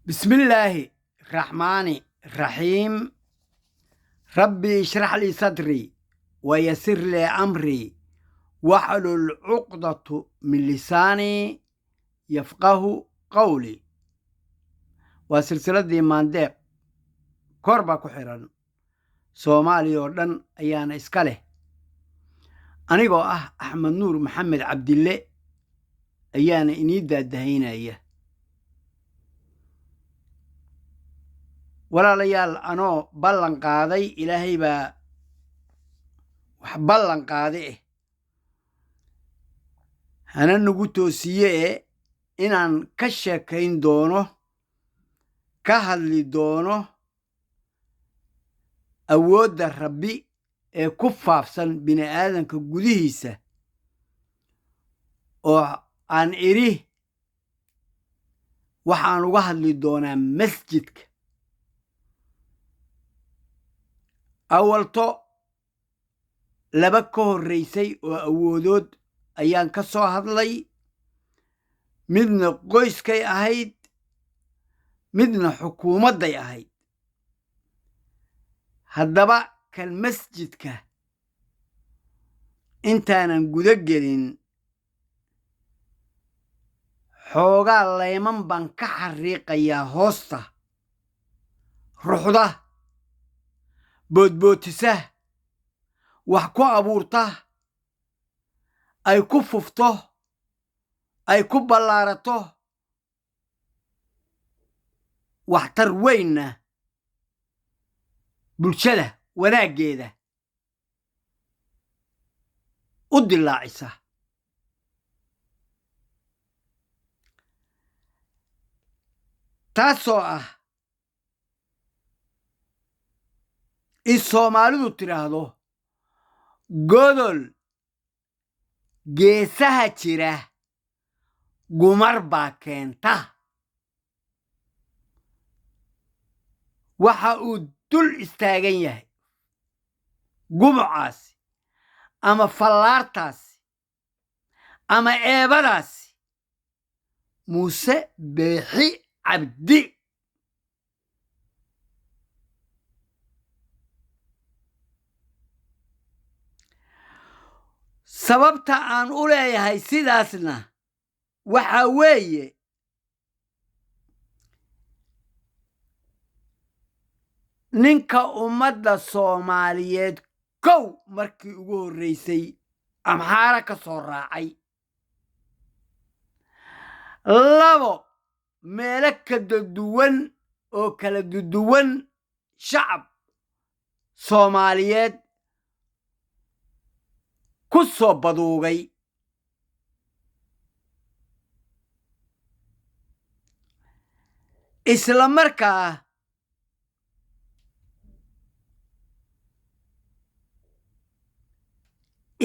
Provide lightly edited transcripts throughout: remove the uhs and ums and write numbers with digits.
بسم الله الرحمن الرحيم. ربي اشرح لي صدري ويسر لي أمري واحلل عقدة من لساني يفقه قولي. وسلسلة دي مانديق كوربا كحيران سومالي وردن أيانا إسكاله أنيقو أحمد نور محمد عبد الله أيانا إنيدا الدهينا إياه ولا ليال أنو بلن قاضي إلهي با بلن قاضي hana nagu toosiye inaan ka sheekayn doono ka hadli doono awoodda rabbi ee ku faafsan bini'aadanka gudihiisa oo aan idhi waxaan uga hadli doonaa masjidka. awalto laba ka horraysay oo awoodood ayaan ka soo hadlay, midna qoyskay ahayd midna xukuumadday ahayd. haddaba kan masjidka intaanan guda gelin xoogaa layman baan ka xariiqayaa hoosta ruuxda boodbootisa wax ku abuurta ay ku fufto ay ku ballaarato waxtar weynna bulshada wanaaggeeda u dilaacisa. taasoo ah in soomaalidu tidhaahdo godol geesaha jira gumar baa keenta. waxa uu dul istaagan yahay gumucaasi ama fallaartaasi ama eebadaasi muuse beexi cabdi. sababta aan u leeyahay sidaasna waxa weeye ninka ummadda soomaaliyeed kow markii ugu horraysay amxaara ka soo raacay, labo meelo kadaduwan oo kala duduwan shacab soomaaliyeed ku soo baduugay, isla markaa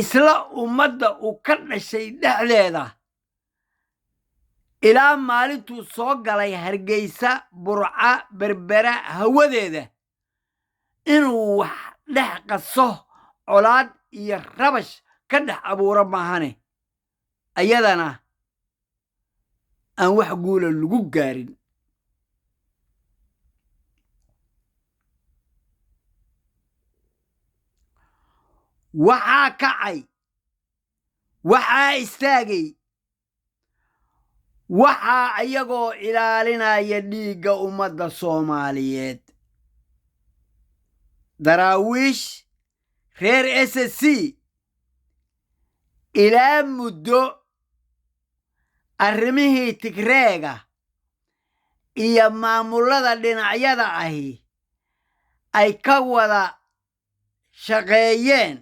isla ummadda uu ka dhashay dhexdeeda ilaa maalintuu soo galay hargeysa burca berbera hawadeeda inuu wax dhex qaso colaad iyo rabash ka dhex abuuro maahane ayadana aan wax guula lagu gaarin. waxaa kacay waxaa istaagay waxaa iyagoo ilaalinaya dhiigga ummadda soomaaliyeed daraawiish reer SSC ilaa muddo arrimihii tigreega iyo maamullada dhinacyada ahi ay ka wada shaqeeyeen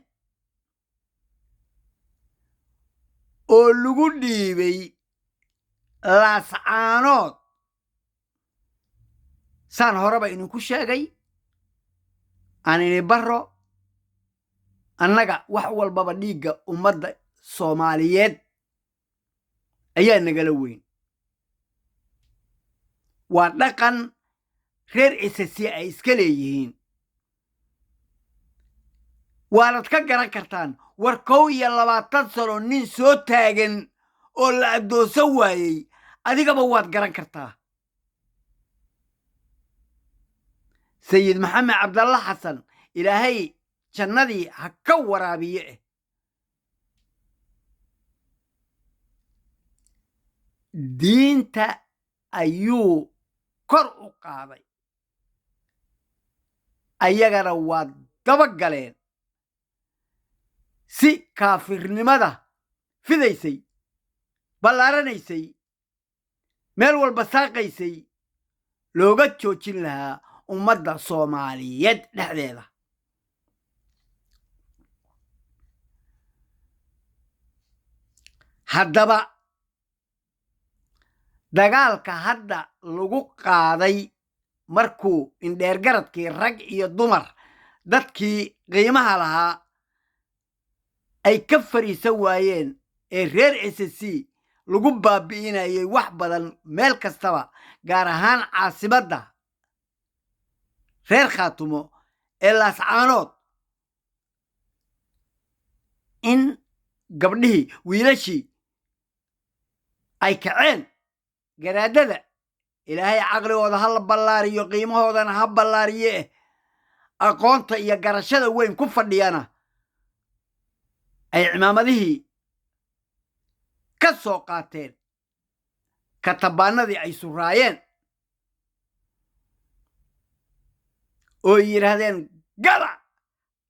oo lagu dhiibay laascaanood. saan horeba idinku sheegay aan ini baro annaga wax walbaba dhiigga ummadda soomaaliyeed ayaa nagala weyn. waa dhaqan reer SSC ay iska leeyihiin. waanad ka garan kartaan war 21 sano nin soo taagan oo la adoonsan waayey adigaba waad garan kartaa. sayid maxamed cabdalla xasan ilaahay jannadii ha ka waraabiye diinta ayuu kor u qaaday ayagana waa daba galeen si kaafirnimada fidaysay ballaaranaysay meel walba saaqaysay looga joojin lahaa ummadda soomaaliyeed dhexdeeda haddaba dagaalka hadda lagu qaaday markuu indheergaradkii rag iyo dumar dadkii qiimaha lahaa ay ka fariisan waayeen ee reer SSC lagu baabi'inayay wax badan meel kastaba gaar ahaan caasimadda reer khaatumo ee laascaanood in gabdhihii wiilashii ay kaceen garaadada ilaahay caqligooda ha la ballaariyo qiimahoodana ha ballaariye aqoonta iyo garashada weyn ku fadhiyana ay cimaamadihii ka soo qaateen katabaanadii ay suraayeen oo yidhaahdeen gala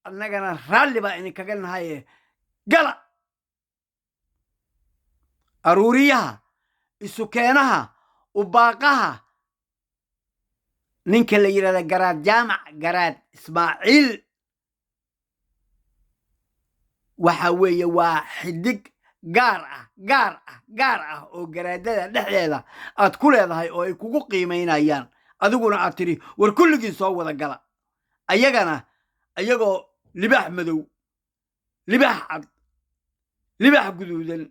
annagana raalli baa idinkaga nahaye gala aruuriyaha isukeenaha ubaaqaha ninka la yidhahda garaad jaamac garaad ismaaciil waxa weeye waa xidig gaar ah oo garaadada dhexdeeda aad ku leedahay oo ay kugu qiimaynayaan adiguna aad tiri war kulligii soo wada gala ayagana ayagoo libaax madow libaax cad libaax guduudan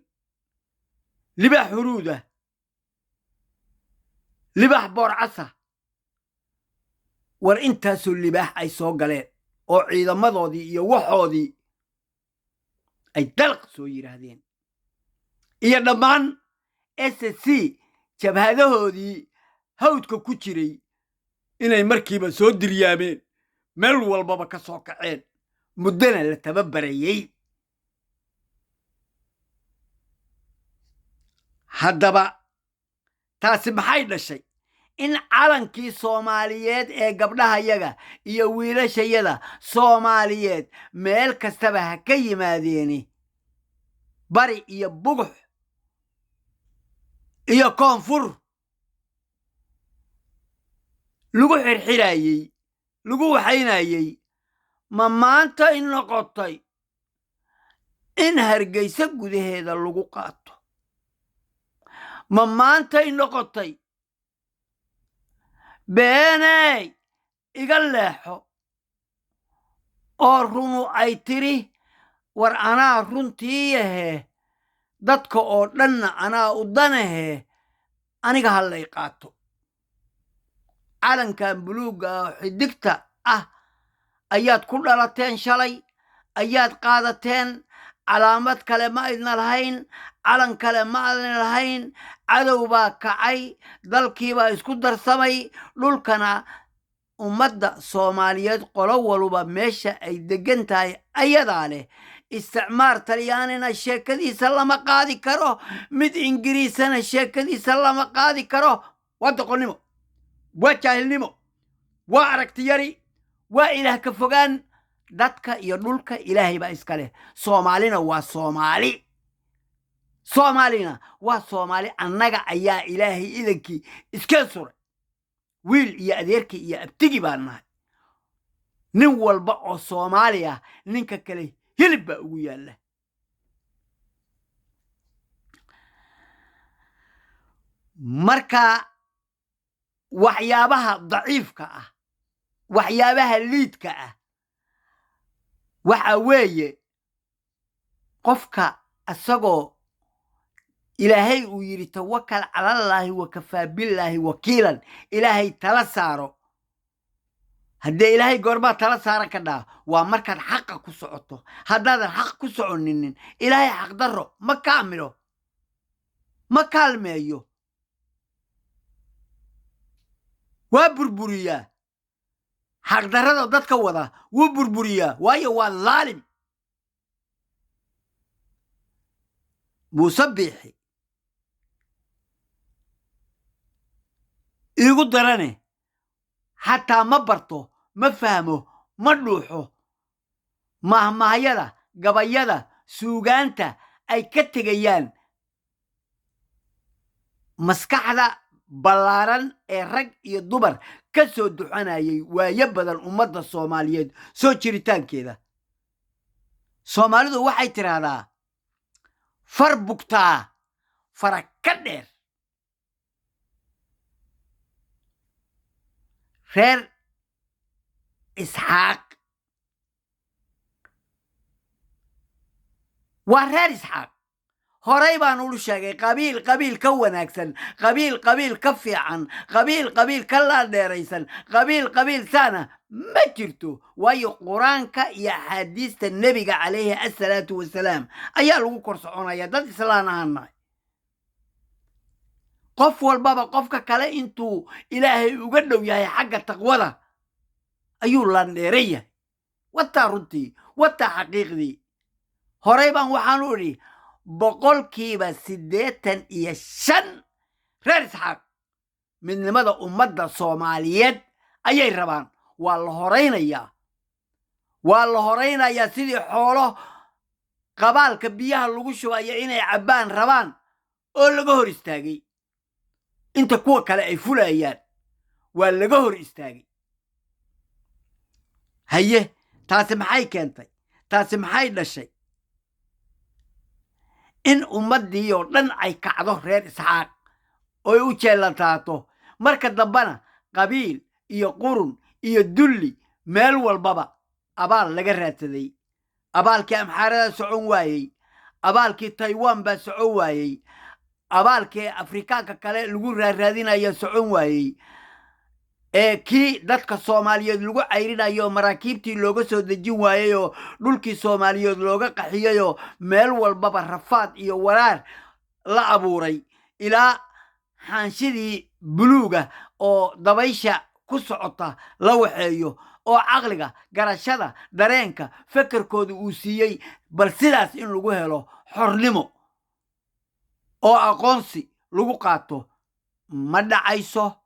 libaax huruuda libaax boorcasa war intaasoo libaax ay soo galeen oo ciidamadoodii iyo waxoodii ay dalq soo yidhaahdeen iyo dhammaan SSC jabhadahoodii hawdka ku jiray inay markiiba soo diryaameen meel walbaba ka soo kaceen muddana la tababarayey haddaba taasi maxay dhashay in calankii soomaaliyeed ee gabdhahayaga iyo wiilashayada soomaaliyeed meel kastaba ha ka yimaadeeni bari iyo bugux iyo koonfur lagu xirxirayey lagu waxaynayey ma maanta in noqotay in hargeysa gudaheeda lagu qaato ma maanta in noqotay beeney iga leexo oo runu ay tiri war anaa runtii yahee dadka oo dhanna anaa u danahee aniga hallay qaato calankan buluugga oo xidigta ah ayaad ku dhalateen shalay ayaad qaadateen calaamad kale ma idna lahayn calan kale ma adna lahayn cadow baa kacay dalkiibaa isku darsamay dhulkana ummadda soomaaliyeed qolo waluba meesha ay degan tahay ayadaa leh isticmaar talyaanina sheekadiisa lama qaadi karo mid ingiriisana sheekadiisa lama qaadi karo waa doqonnimo waa jaahilnimo waa aragti yari waa ilaah ka fogaan dadka iyo dhulka ilaahay baa iska leh soomaalina waa soomaali soomaalina waa soomaali annaga ayaa ilaahay idankii iska suray wiil iyo adeerkii iyo abtigi baan nahay nin walba oo soomaali ah ninka kale hilib baa ugu yaalla marka waxyaabaha daciifka ah waxyaabaha liidka ah waxa weeye qofka asagoo ilaahay uu yidhi tawakkal calallaahi wakafaa billaahi wakiilan ilaahay tala saaro haddee ilaahay goormaa tala saaran ka dhaa waa markaad xaqa ku socoto haddaadan xaq ku soconinin ilaahay xaqdarro ma kaamilo ma kaalmeeyo waa burburiyaa حق درده ضدك وضع وبربريا وايا والظالم مسبحي يقول دراني حتى ما برطو ما فهمه ما روحه مهما يلا قبيلا سوغانتا أي كتغيان مسكحدا بلاران رج يدبر كسو دحانايي ويبدل أمد الصوماليين سو جريتان كده صوماليدو waxay tiraahdaa far bugtaa fara ka dheer reer isxaaq waa reer isxaaq horay baan ulu sheegay qabiil ka wanaagsan qabiil ka fiican qabiil ka laadheeraysan qabiil saana ma jirto waayo quraanka iyo axaadiista nebiga calayhi assalaatu wasalaam ayaa lagu kor soconaya dad islaan ahaanahay qof walbaba qofka kale intuu ilaahay uga dhow yahay xagga taqwada ayuu laandheeraya wataa runtii wataa xaqiiqdii horay baan waxaan u idhi boqolkiiba 85 reer isxaaq midnimada ummadda soomaaliyeed ayay rabaan waa la horaynayaa sidii xoolo qabaalka biyaha lagu shubayo inay cabbaan rabaan oo laga hor istaagay inta kuwa kale ay fulayaan waa laga hor istaagay haye taasi maxay keentay taasi maxay dhashay in ummadii oo dhan ay kacdo reer isxaaq oo u jeelataato marka dambana qabiil iyo qurun iyo dulli meel walbaba abaal laga raadsaday abaalkii amxaarada socon waayey abaalkii taiwan baa socon waayey abaalkii afrikaanka kale lagu raadinaya socon waayey kii dadka soomaaliyeed lagu cayrinayo maraakiibtii looga soo dejin waayey oo dhulkii soomaaliyeed looga qaxiyayoo meel walbaba rafaad iyo waraar la abuuray ilaa xaanshidii buluuga oo dabaysha ku socota la waxeeyo oo caqliga garashada dareenka fakarkooda uu siiyey bal sidaas in lagu helo xornimo oo aqoonsi lagu qaato ma dhacayso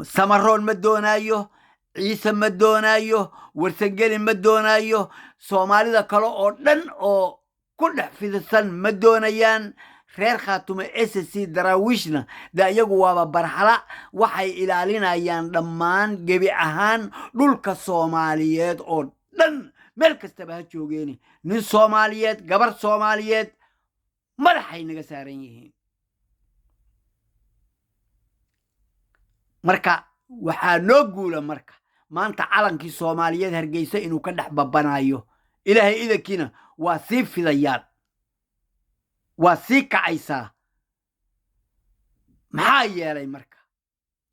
samaroon ma doonaayo ciise ma doonaayo warsangeli ma doonaayo soomaalida kale oo dhan oo ku dhex fidisan ma doonayaan reer khaatume SSC daraawiishna da iyagu waaba barxala waxay ilaalinayaan dhammaan gebi ahaan dhulka soomaaliyeed oo dhan meel kastaba ha joogeeni nin soomaaliyeed gabar soomaaliyeed madaxay naga saaran yihiin marka waxaa noo guula marka maanta calankii soomaaliyeed hargeysa inuu ka dhex babanayo ilaahay idankiina waa sii fidayaan waa sii kacaysaa maxaa yeelay marka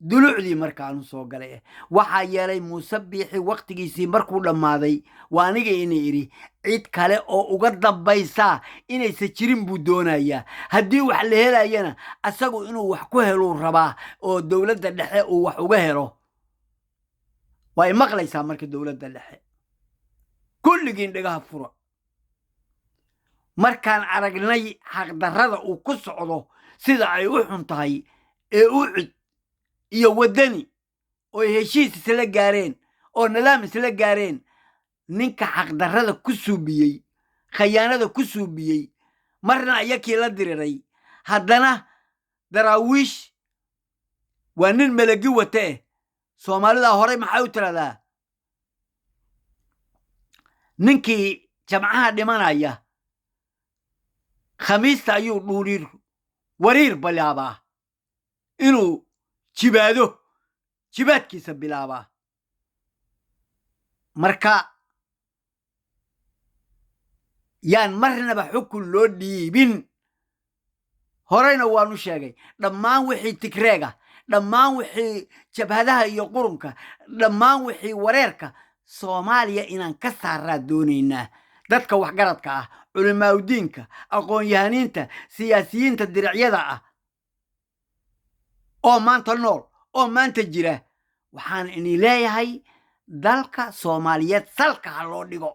dulucdii markaanu soo galay waxaa yeelay muuse biixi waqtigiisii markuu dhammaaday waa aniga inay idhi cid kale oo uga dambaysaa inaysa jirin buu doonayaa haddii wax la helayana asagu inuu wax ku heluu rabaa oo dowladda dhexe uu wax uga helo waa i maqlaysaa marka dowladda dhexe kulligiin dhagaha fura markaan aragnay xaqdarrada uu ku socdo sida ay u xun tahay ee u cid iyo waddani oo heshiis isla gaareen oo nidaam isla gaareen ninka xaqdarrada ku suubiyey khayaanada ku suubiyey marna ayakii la diriray haddana daraawiish waa nin melagi wate soomaalida horey maxay u tiraahdaa ninkii jamcaha dhimanaya khamiista ayuu wariir bilaabaa inuu jibaadkiisa bilaabaa marka yaan marnaba xukun loo dhiibin horeyna waanu sheegay dhammaan wixii tigreega dhammaan wixii jabhadaha iyo qurunka dhammaan wixii wareerka soomaaliya inaan ka saaraa doonaynaa dadka waxgaradka ah culimaaudiinka aqoon-yahaniinta siyaasiyiinta diricyada ah oo maanta nool oo maanta jira waxaan ini leeyahay dalka Soomaaliyeed salka ha loo dhigo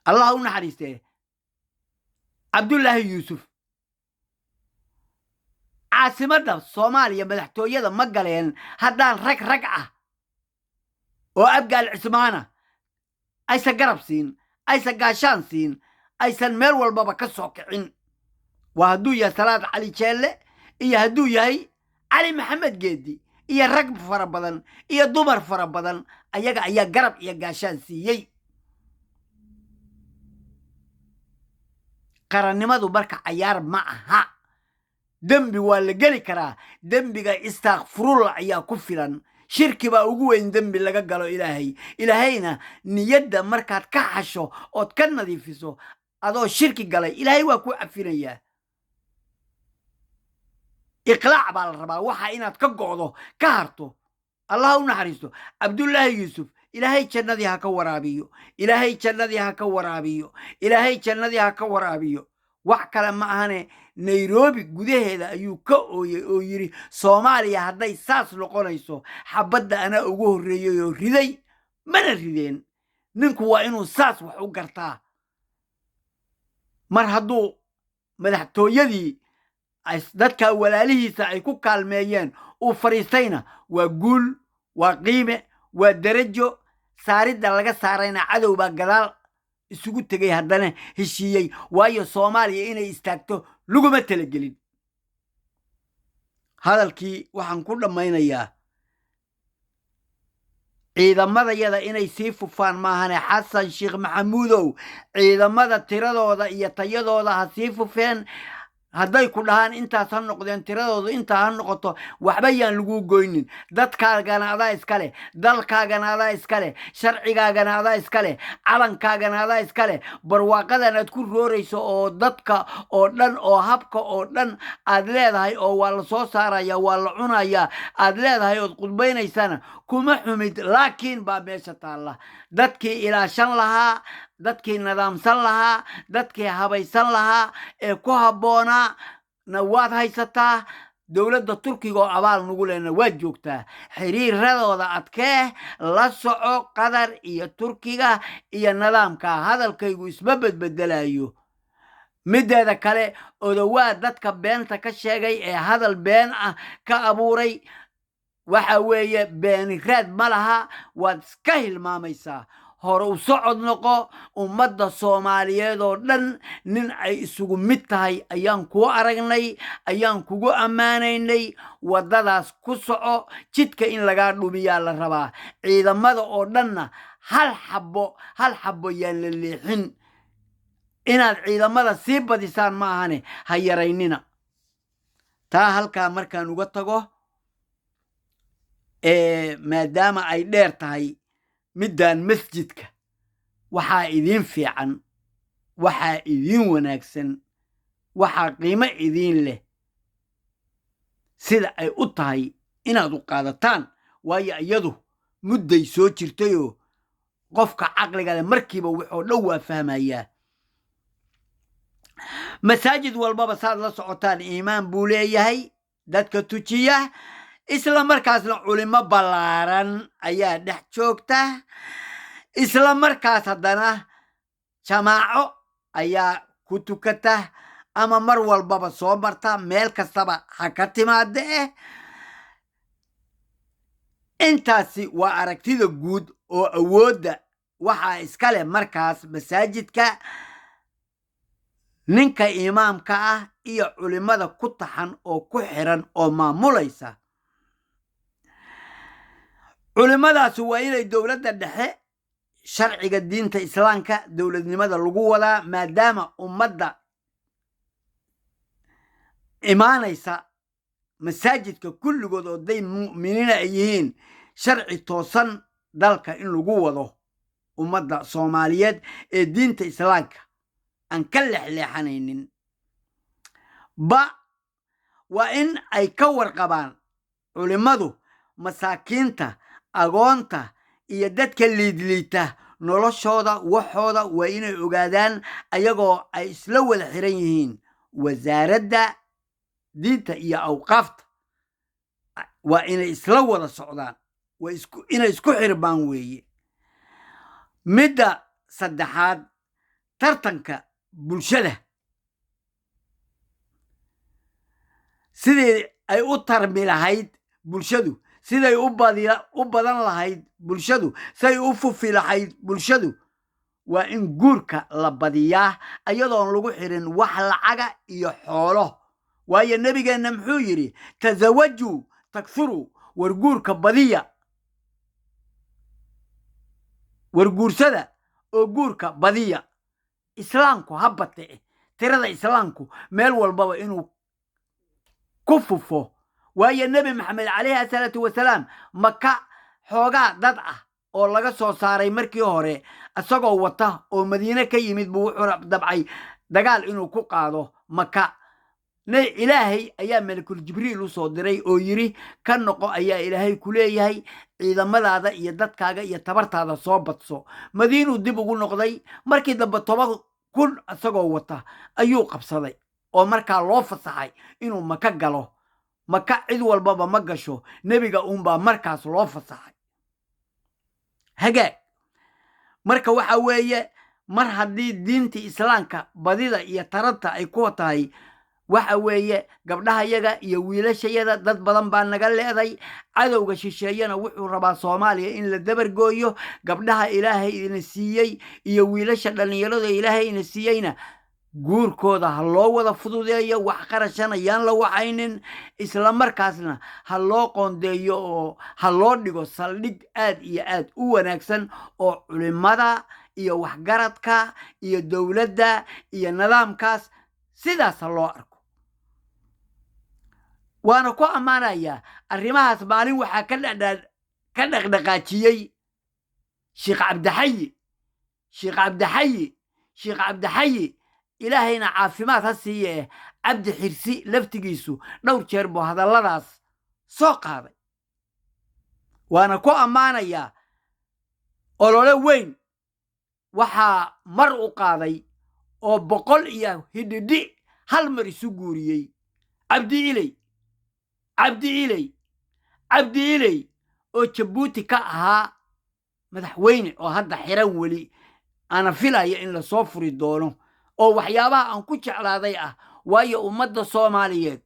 Allah u naxariistee Cabdullaahi Yuusuf caasimadda Soomaaliya madaxtooyada ma galeen haddaan rag ah oo abgaal cismaana aysan garab siin aysan gaashaan siin aysan meel walbaba ka soo kicin waa hadduu yahay Salaad Cali Jeelle iyo hadduu yahay Cali Maxamed Geedi iyo rag fara badan iyo dumar fara badan ayaga ayaa garab iyo gaashaan siiyey qarannimadu marka cayaar ma aha dembi waa la geli karaa dembiga istaghfirullah ayaa ku filan shirki baa ugu weyn dembi laga galo ilaahayna niyadda markaad ka xasho ood ka nadiifiso adoo shirki galay ilaahay waa ku cafinayaa iqlaac baa la rabaa waxa inaad ka go'do ka harto Allah u naxariisto Cabdullaahi Yuusuf ilaahay jannadii ha ka waraabiyo ilaahay jannadii ha ka waraabiyo ilaahay jannadii ha ka waraabiyo wax kale ma ahane Nairobi gudaheeda ayuu ka ooyay oo yiri Soomaaliya hadday saas noqonayso xabadda ana ugu horeeyay oo riday mana rideen ninku waa inuu saas wax u gartaa mar hadduu madaxtooyadii dadka walaalihiisa ay ku kaalmeeyeen uu fariistayna waa guul waa qiime waa darajo saaridda laga saarayna cadow baa gadaal isugu tegay haddana heshiiyey waayo Soomaaliya inay istaagto laguma talagelin hadalkii waxaan ku dhammaynayaa ciidamadayada inay sii fufaan maahane Xasan Sheekh Maxamuudow ciidamada tiradooda iyo tayadooda ha sii fufeen hadday ku dhahaan intaas ha noqdeen tiradoodu intaa ha noqoto waxba yaan lagu goynin dadkaagana adaa iskale dalkaagana adaa iskale sharcigaagana adaa iskale calankaagana adaa iskale barwaaqadan aad ku roorayso oo dadka oo dhan oo habka oo dhan aad leedahay oo waa la soo saaraya waa la cunaya aad leedahay ood qudbaynaysana kuma xumid laakiin baa meesha taalla dadkii ilaashan lahaa dadkii nidaamsan lahaa dadkii habaysan lahaa ee ku habboonaa na waad haysataa dowladda Turkiga oo abaal nugu leena waad joogtaa xiriiradooda adkee la soco Qatar iyo Turkiga iyo nidaamka hadalkaygu isma bedbedelayo mideeda kale odawaa dadka beenta ka sheegay ee hadal been ah ka abuuray waxa weeye beeniraad ma laha waad iska hilmaamaysaa hore u socod noqo ummadda Soomaaliyeed oo dhan nin ay isugu mid tahay ayaan ku aragnay ayaan kugu ammaanaynay wadadaas ku soco jidka in laga dhumiyaa la rabaa ciidamada oo dhanna hal xabbo yaan la leexin inaad ciidamada sii badisaan ma ahane ha yaraynina taa halkaa markaan uga tago maadaama ay dheer tahay midaan masjidka waxaa idiin fiican waxaa idiin wanaagsan waxaa qiimo idiin leh sida ay u tahay inaad u qaadataan waayo iyadu mudday soo jirtayoo qofka caqliga leh markiiba wuxuu dhow waa fahmayaa masaajid walbaba saad la socotaan iimaan buu leeyahay dadka tujiya isla markaasna culimo ballaaran ayaa dhex joogta isla markaas haddana jamaaco ayaa ku tukata ama mar walbaba soo marta meel kastaba ha ka timaade intaasi waa aragtida guud oo awoodda waxaa iskale markaas masaajidka ninka imaamka ah iyo culimada ku taxan oo ku xiran oo maamulaysa culimadaasi waa inay dowladda dhexe sharciga diinta islaamka dowladnimada lagu wadaa maadaama ummadda imaanaysa masaajidka kulligood oo day mu'miniina ay yihiin sharci toosan dalka in lagu wado ummadda Soomaaliyeed ee diinta islaamka aan ka leexleexanaynin waa in ay ka warqabaan culimadu masaakiinta agoonta iyo dadka liidliita noloshooda waxooda waa inay ogaadaan ayagoo ay isla wada xiran yihiin wasaaradda diinta iyo awqaafta وإن إسلو ولا صعدان إن إسكو حربان وي مدى صدحات ترتنك بلشده سيدي أي أترمي لهايد بلشدو سيدي أبادان لهايد بلشدو سيدي أففي لهايد بلشدو وإن جورك لبدياه أيضاً لغو حرين وحل عقا يحوله وهي النبي قال نمحو يري تزوجوا تكثروا ورجورك بدية ورجور سدا وجورك بدية إسلامكو هبطة ترى إسلامكو مال والبابا إنه كففه وهي النبي محمد عليه الصلاة والسلام مكة حوغا ددعة oo laga soo saaray markii hore asagoo wata oo madiina ka yimid buu wuxuu dabcay dagaal inuu ku qaado maka ilaahay ayaa malakul jibriil u soo diray oo yiri ka noqo ayaa ilaahay ku leeyahay ciidamadaada iyo dadkaaga iyo tabartaada soo badso madiinu dib ugu noqday markii dambe 10,000 asagoo wata ayuu qabsaday oo markaa loo fasaxay inuu maka galo maka cid walbaba ma gasho nabiga uunbaa markaas loo fasaxay هجاء مركا waxa weeye mar hadii diinta islaamka badida iyo taranta ay ku tahay waxa weeye gabdhaha yaga iyo wiilashayada dad badan baa naga leeday cadowga shisheeyana wuxuu rabaa Soomaaliya in la dabar gooyo gabdhaha Ilaahay ina siiyay iyo wiilasha dhalinyarada Ilaahay ina siiyayna guurkooda ha loo wada fududeeyo wax qarashana yaan la waxaynin isla markaasna ha loo qoondeeyo oo ha loo dhigo saldhig aad iyo aad u wanaagsan oo culimada iyo waxgaradka iyo dawladda iyo nidaamkaas sidaas loo arko waana ku amaanaya arrimahaas maalin waxa ka dhaqdhaqaajiyay Sheikh Abdi Hayy إلهينا عافمات هسيه عبد حرسي لفتقيسو دور جيربو هذا اللداس سوق هذا وانا كو أمانا يا أولولا وين وحا مرء قاضي أو بقول إياه هددي هل مرسو قوريي عبدي إلي أو تشبوتي كأها مدحويني أو هذا حيرولي أنا فيلا إن لصوفري دونه oo waxyaabaha aan ku jeclaaday waayo ummadda Soomaaliyeed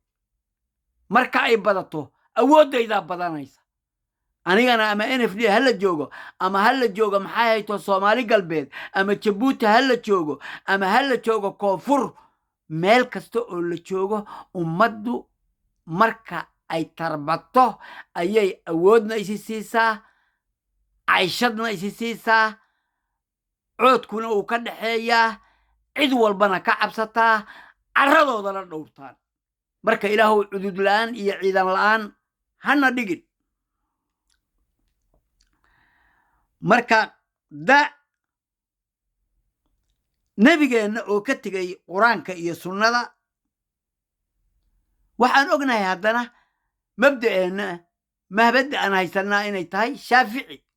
marka ay badato awoodayda badanaysa anigana ama NFD hala joogo ama hala joogo maxay hayto Soomaali galbeed ama Djibouti hala joogo ama hala joogo koonfur meel kasta oo la joogo ummaddu marka ay tarbato ayay awoodna isi siisaa ayshadna isi siisaa coodkuna uu ka dhaxeeyaa cid walbana ka cabsataa carradoodana dhowrtaan marka ilaahu cudud la'aan iyo ciidan la'aan hana dhigin marka nabigeena oo ka tagay quraanka iyo sunnada waxaan ognahay haddana mabda'eena mahbadda aan haysanaa inay tahay shaafici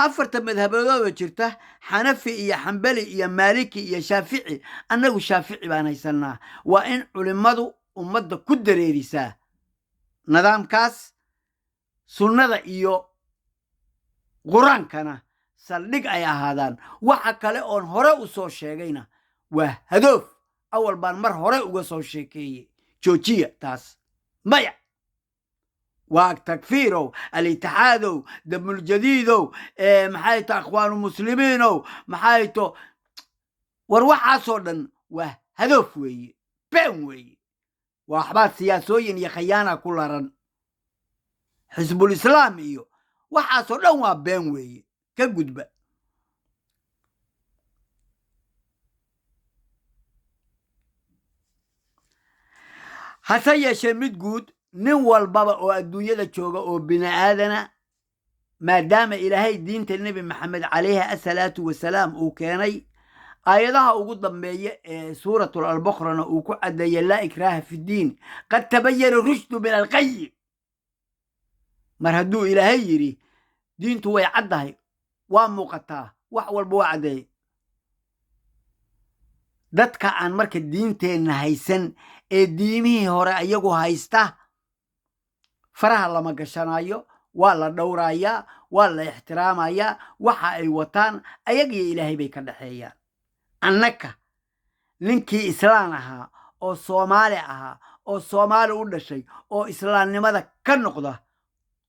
أفرت مذهبه وجرته حنفي يا حنبلي يا مالكي يا شافعي أنه شافعي بأنا يسنا وإن علماء أمد كدر يرسا نظام كاس سنة إيو قرآن كان سلق أي هذان وحكى لأن هراء صور شيئين وهدف أول بان مر هراء صور شيئين جوجية تاس مايا وتكفيره الاتحاد دم الجديد محايته اخوان المسلمين محايته وروح عصرا وهدف وي بين وي واحباب سياسيين يا خيانه كل رن حزب الاسلام ايو وحاصر لو بين وي كغدبه حسيا شمد جود نوال بابا او الدنيا جوجا او بني آدنا ما دام إلهي دين النبي محمد عليه الصلاة والسلام او كاني آياتها او ضمبيه سورة البقرة او كعدي لا إكراه في الدين قد تبين الرشد من الغي مرهدو إلهي يري دين تو يعدها وامقتها وحول بوعدي dadka aan marka diinteenna haysan ee diimihii hore ayagu haysta faraha lama gashanayo waa la dhowrayaa waa la ixtiraamayaa waxa ay wataan ayagiyo ilaahay bay ka dhaxeeyaan annaka ninkii islaan ahaa oo soomaali ahaa oo soomaali u dhashay oo islaamnimada ka noqda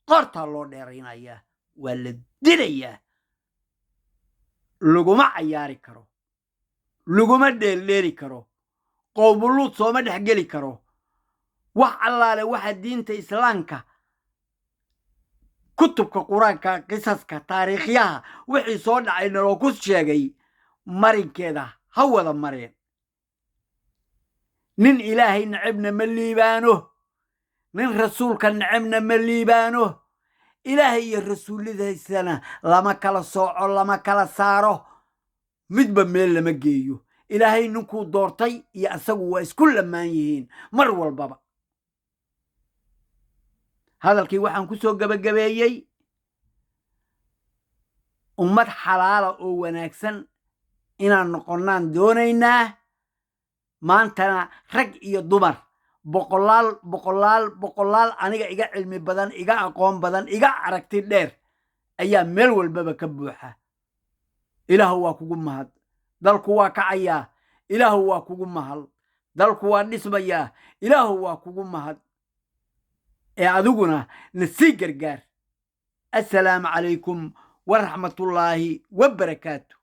qortaa loo dheeraynayaa waa la dilayaa laguma cayaari karo laguma dheeldheeri karo qowmuluud sooma dhex geli karo wax allaale waxa diinta islaamka kutubka quraanka qisaska taariikhyaha wixii soo dhacay naloo ku sheegay marinkeeda ha wada mareen nin ilaahay nacabna ma liibaano nin rasuulka nacabna ma liibaano ilaahay iyo rasuulladiisana lama kala sooco lama kala saaro midba meel lama geeyo ilaahay ninkuu doortay iyo asagu waa isku lamaan yihiin mar walbaba hadalkii waxaan ku soo gabagabeeyey ummad xalaala oo wanaagsan inaan noqonnaan doonaynaa maantana rag iyo dumar boqolaal aniga iga cilmi badan iga aqoon badan iga aragti dheer ayaa meel walbaba ka buuxa ilaahu waa kugu mahad dalku waa kacayaa ilaahu waa kugu mahad dalku waa dhismayaa ilaahu waa kugu mahad ee adiguna na sii gargaar assalaamu calaykum waraxmatullaahi wabarakaatu